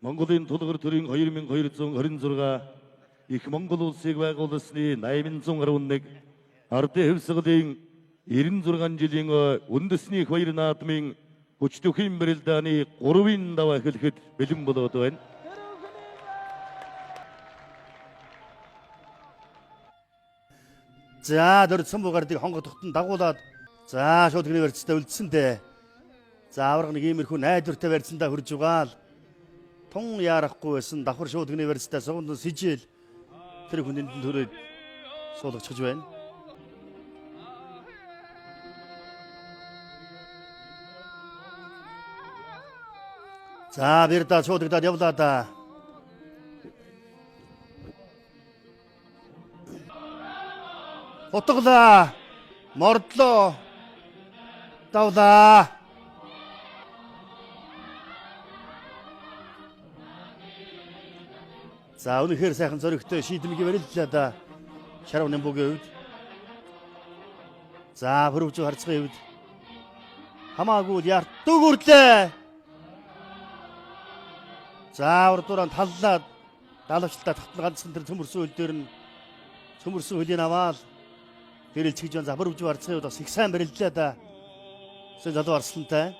Монголын тулгар төрийн 2220 их Монгол улсыг байгуулсны 811 ардын хэвсгэлийн 96 жилийн үндэсний хоёр наадмын хүчтэйхэн барилдааны 3-ын даваа эхлэхэд бэлэн болоод байна. За дөрөв сумбугардыг хонгод тогтон дагуулад за шууд гэрээ барьцтай үлдсэндээ. За авраг нэг иймэрхүү найдвартай барьцандаа хүрж байгаа л тун яарахгүй байсан давхар шууд гэрээ барьцтай согонд сижил тэр хүнэнд төрөөд суулгачж байна. За бирда шууд гэрээ явлаа да. Утгалаа мордлоо давлаа. За үнэхээр сайхан зөрөгтэй шийдэмгийн бариллаа да. Шарав Нэмбугийн хувьд. За хөрөвж харцгын хувьд хамаагүй яар дүгүрлээ. За урдураа таллаад даалгавчлаа татна ганцхан тэр төмөрсөн хөл дээр нь төмөрсөн хөлийн аваад гэрэл чигж за хөрөвж харцгын хувьд бас их сайн бариллаа да. Зөв залуу арслантай.